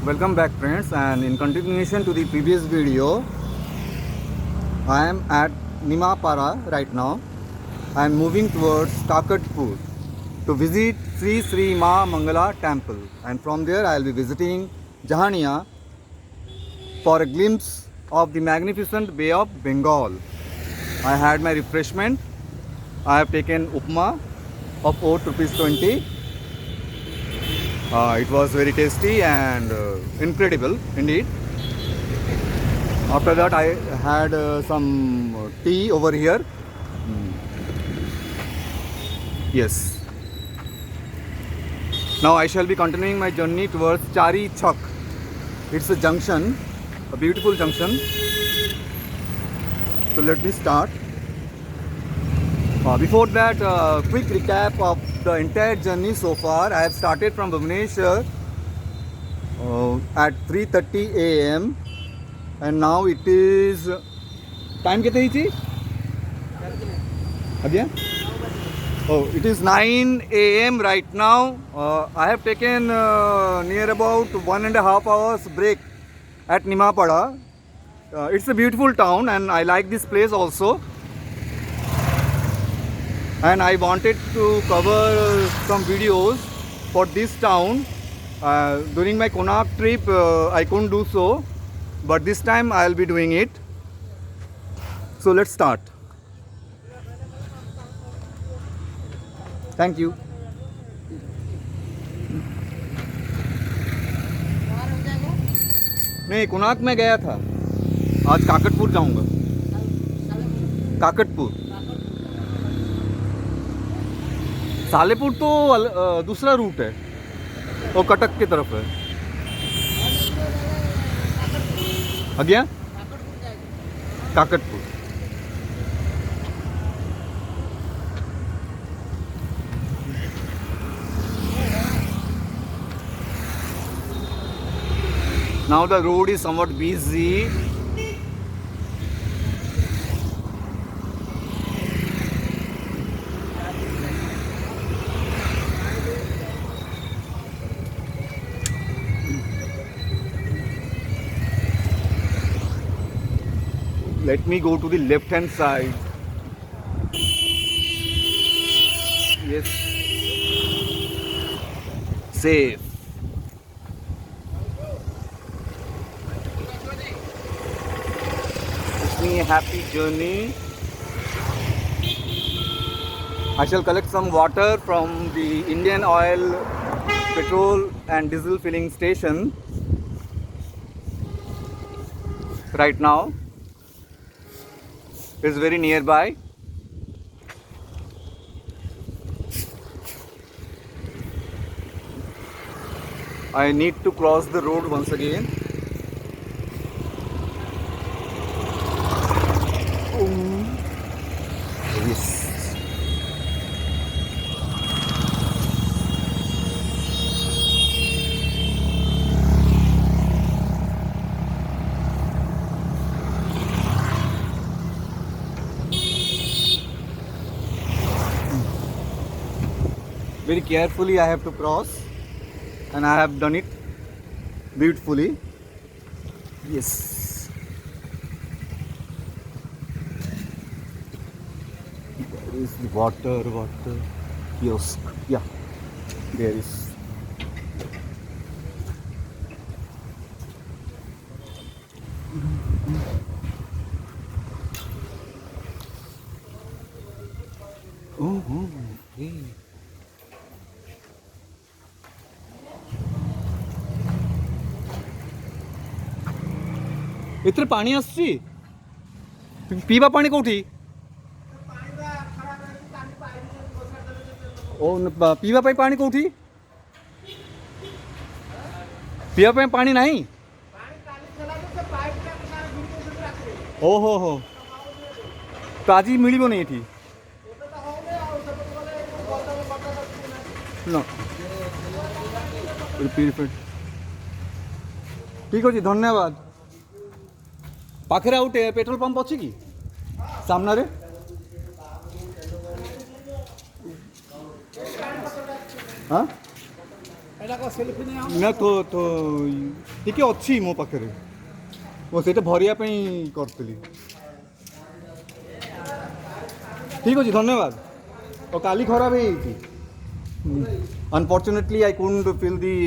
Welcome back friends, and in continuation to the previous video, I am at Nimapara right now. I am moving towards Kakatpur to visit Sri Sri Ma Mangala temple, and from there I will be visiting Jahania for a glimpse of the magnificent Bay of Bengal. I had my refreshment. I have taken upma of oat ₹20. It was very tasty and incredible indeed. After that I had some tea over here. Yes. Now I shall be continuing my journey towards Chari Chowk. It's a junction, a beautiful junction. So let me start. Before that, quick recap of the entire journey so far. I have started from Bhubaneswar at 3:30 a.m. and now it is time कितनी थी? Again? Oh, it is 9 a.m. right now. I have taken near about 1.5 hours break at Nimapara. It's a beautiful town and I like this place also. And I wanted to cover some videos for this town. During my Konark trip, I couldn't do so, but this time I'll be doing it. So let's start. Thank you. नहीं, कोणार्क में गया था. आज काकटपुर जाऊंगा. काकटपुर. सालेपुर तो दूसरा root है, वो कटक की तरफ है. Again Kakatpur. Now the road is somewhat busy. Let me go to the left hand side. Yes. Safe. Wish me a happy journey. I shall collect some water from the Indian Oil petrol and diesel filling station right now. It's very nearby. I need to cross the road once again. Yes. Very carefully I have to cross, and I have done it beautifully. Yes. There is the water kiosk. Yeah, there is. Oh, okay. ଏଥିରେ ପାଣି ଆସୁଛି? ପିଇବା ପାଣି କୋଉଠି? ଓ ପିଇବା ପାଇଁ ପାଣି କୋଉଠି? ପିଇବା ପାଇଁ ପାଣି ନାହିଁ? ଓହୋ ହୋ, ତ ଆଜି ମିଳିବନି ଏଠି? ଠିକ୍ ଅଛି, ଧନ୍ୟବାଦ. पाखरे आउट पेट्रोल पंप अच्छी कि सामने? हाँ ନା ତ ଟିକେ ଅଛି ମୋ ପାଖରେ ମୁଁ ସେଇଟା ଭରିବା ପାଇଁ କରିଥିଲି ଠିକ୍ ଅଛି ଧନ୍ୟବାଦ ଆଉ କାଲି ଖରାପ ହେଇଯାଇଛି unfortunately I couldn't fill the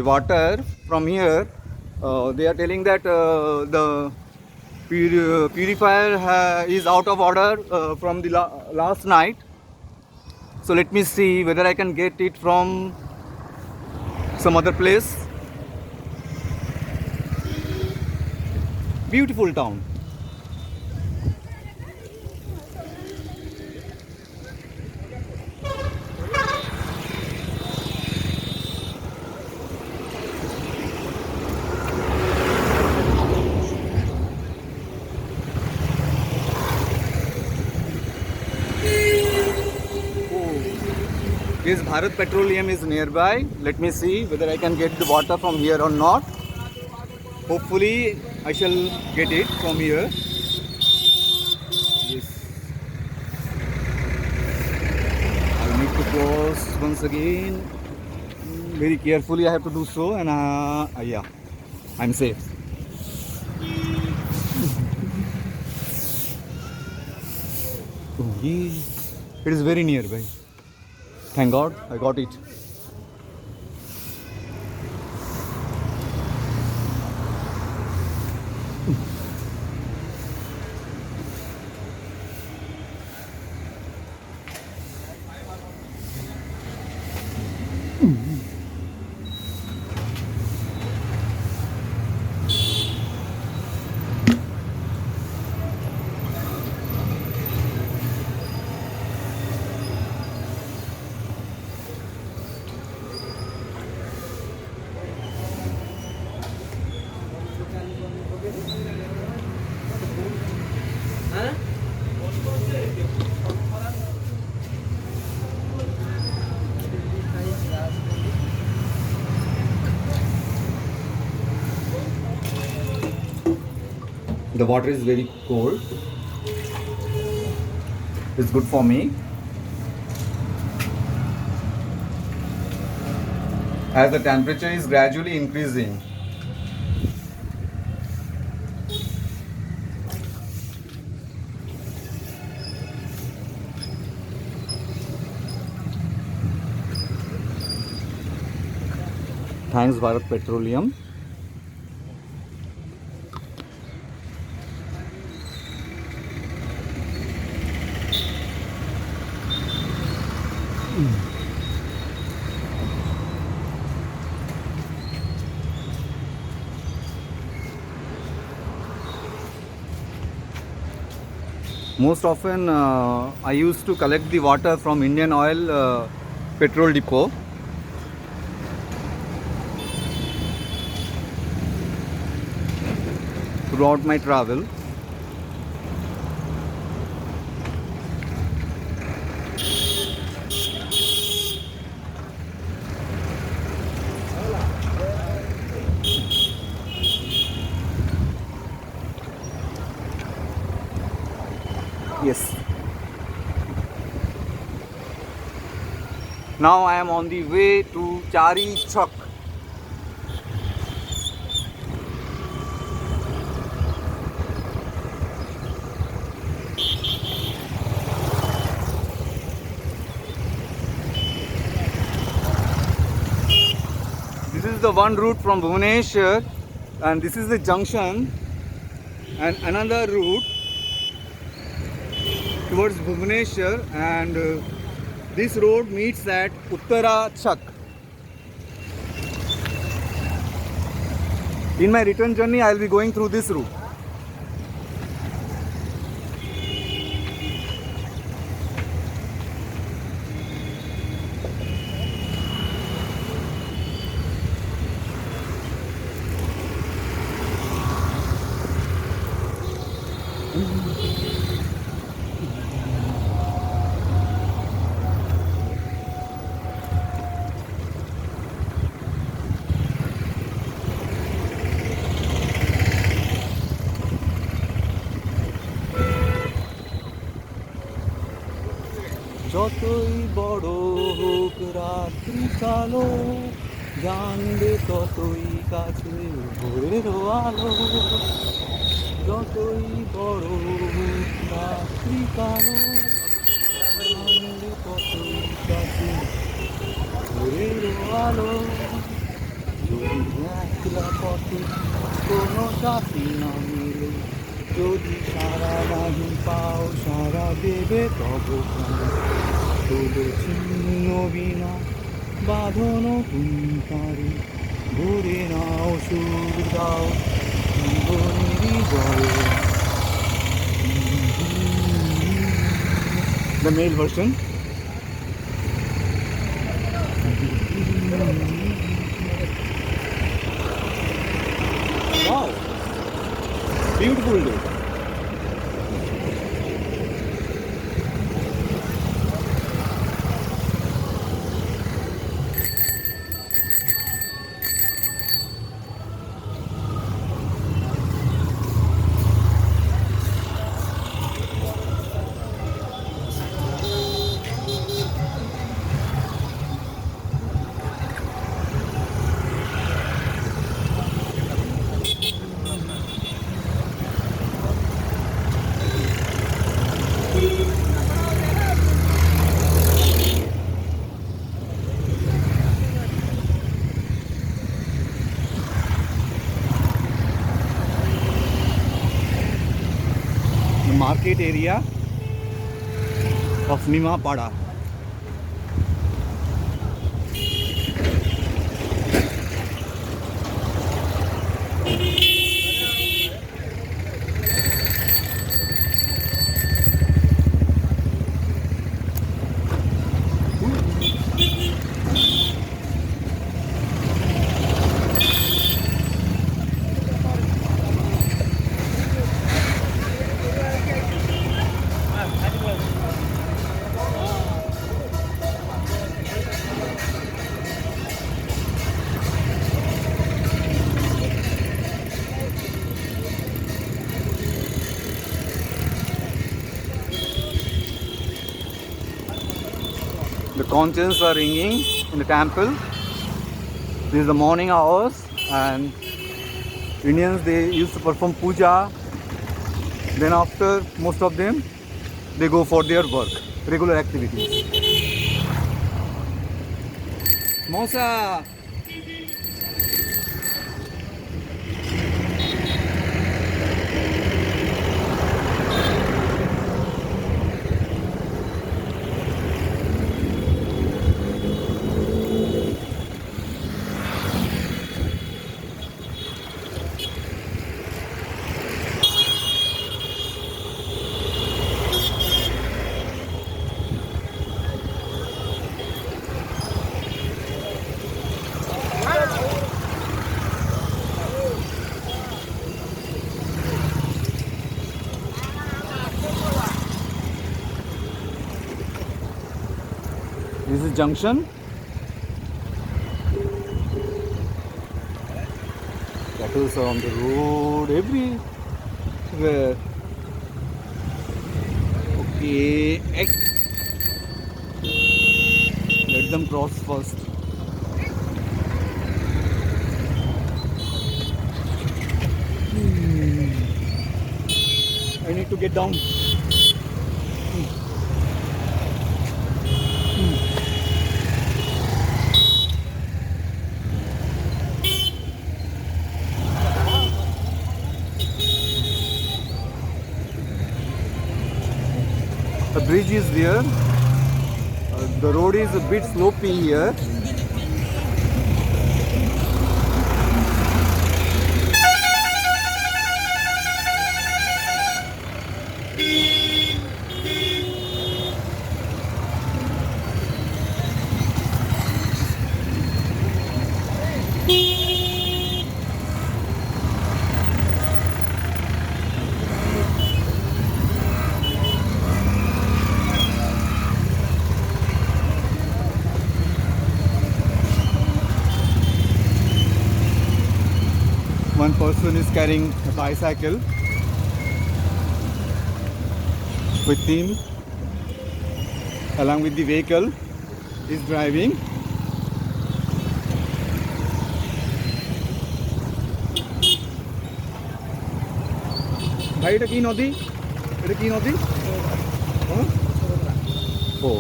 water from here they are telling that the purifier is out of order from the last night so let me see whether I can get it from some other place beautiful town This Bharat Petroleum is nearby. Let me see whether I can get the water from here or not. Hopefully, I shall get it from here. Yes. I need to cross once again. Very carefully, I have to do so, and yeah, I'm safe. Oh, yeah. It is very nearby. Thank God I got it. The water is very cold. It's good for me. As the temperature is gradually increasing. Thanks Bharat Petroleum. Most often I used to collect the water from Indian Oil petrol depot. Throughout my travel. Yes. Now I am on the way to Chari Chak. This is the one route from Bhubaneswar, and this is the junction, and another route towards Bhubaneswar, and this road meets at Uttara Chak. In my return journey, I will be going through this route. যতই বড় হোক রাত্রি কালো জানবে ততই কাছে ভোরের আলো, যতই বড় রাত্রি কালো, জানবে ততই কাছে ভোরের আলো। যদি একলা পথে কোনো সাথী না মেলে, যদি সারা নাহি পাও সারা দেবে তব প্রাণ। তোলো ছিন্ন বিনা বাঁধন তুমি তারে, ভরে নাও সুর দাও জীবনেরই জলে। The male version. Wow, beautiful day. The market area of Nimapada. The conches are ringing in the temple. This is the morning hours, and Indians, they used to perform puja. Then after, most of them, they go for their work, regular activities. Mosa. This is junction. Kettles are on the road everywhere. Okay, let them cross first. I need to get down. The bridge is there. The road is a bit slopey here. One person is carrying a bicycle with him, along with the vehicle is driving. ভাই এটা কি নদী? এটা কি নদী? ও,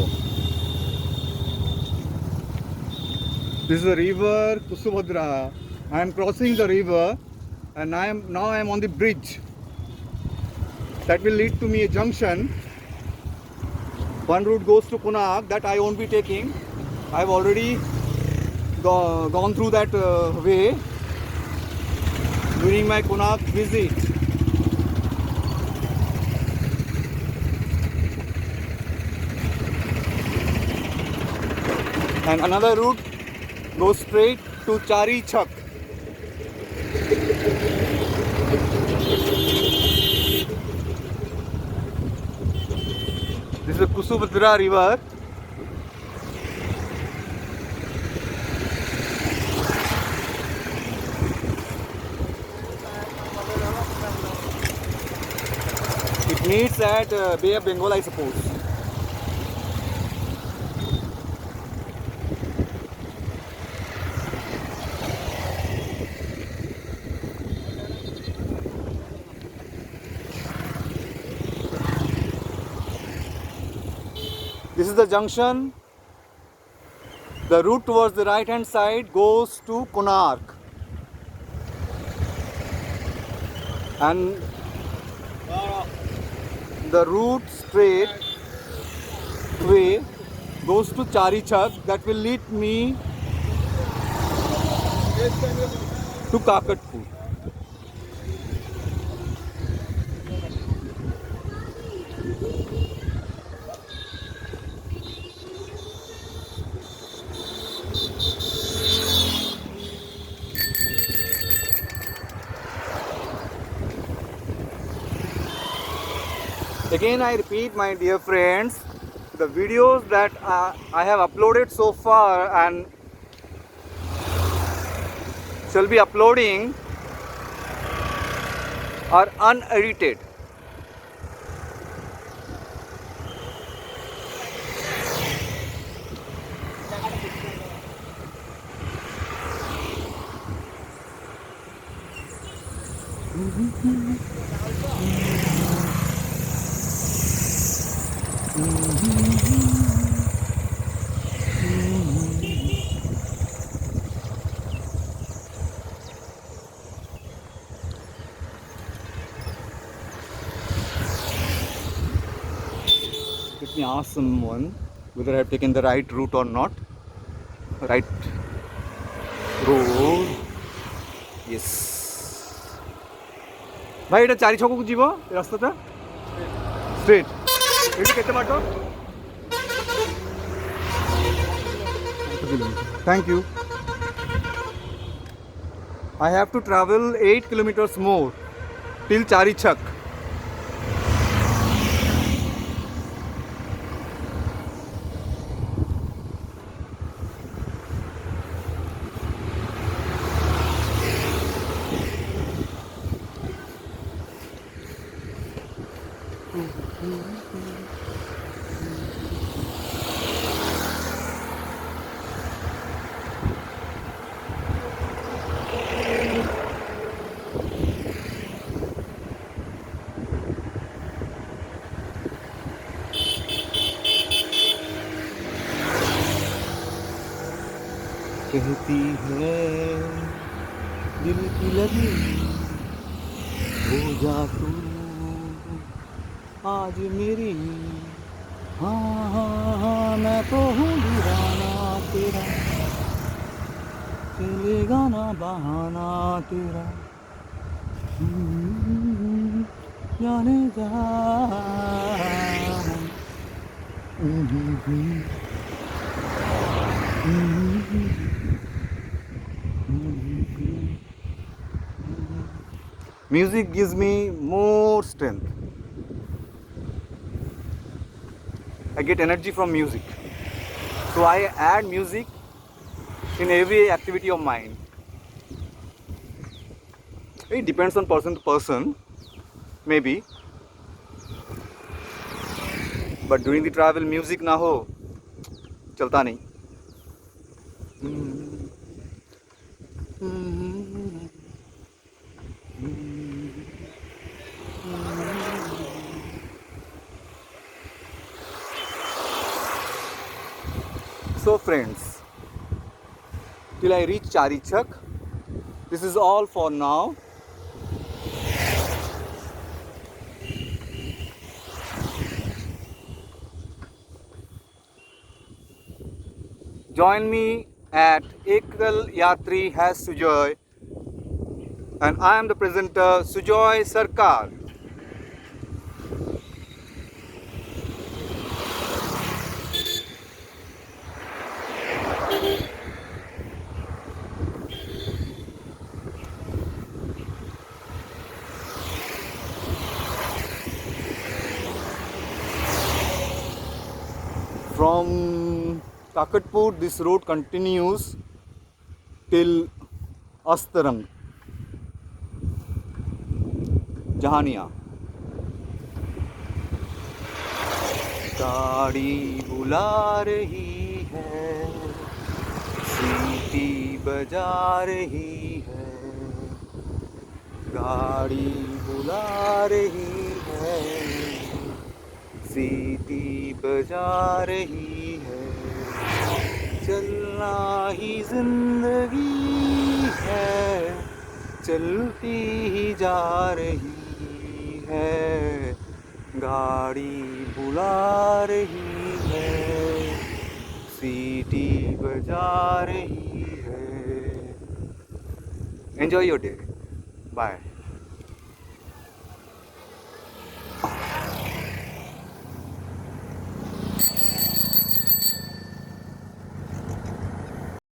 this is the river Kusubhadra. I am crossing the river and now I am on the bridge that will lead to me a junction. One route goes to Konark that I won't be taking. I've already gone through that way during my Konark visit. And another route goes straight to Chari Chak. This is the Kusubhadra river. It meets at Bay of Bengal, I suppose. This is the junction. The route towards the right hand side goes to Konark. And the route straight way goes to Chari Chak that will lead me to Kakatpur. Again I repeat, my dear friends, the videos that I have uploaded so far and shall be uploading are unedited. Let me ask someone whether I have taken the right route or not. Right road. Yes. भाई এটা চারি ছকକୁ ଯିବ ଏ ରାସ୍ତାଟା straight. ଏଠି କେତେ ବାଟ? Thank you. I have to travel 8 kilometers more till Chari Chak. कहती है दिल की लगी हो जा तू आज मेरी हाँ हाँ हाँ मैं तो हूँ दीवाना तेरा चलेगा ना बहाना तेरा जाने जा Music gives me more strength. I get energy from music. So I add music in every activity of mine. It depends on person to person, maybe. But during the travel, music ना हो, चलता नहीं. So friends, till I reach Charichak, this is all for now. Join me at Ekal Yatri has Sujoy, and I am the presenter Sujoy Sarkar. From Takatpur, this road continues till Astarang, Jahania. गाड़ी बुला रही है, सीटी बजा रही है, गाड़ी बुला रही है, सीटी बजा रही है, चलना ही जिंदगी है, चलती ही जा रही है, गाड़ी बुला रही है, सीटी बजा रही है. Enjoy your day. Bye.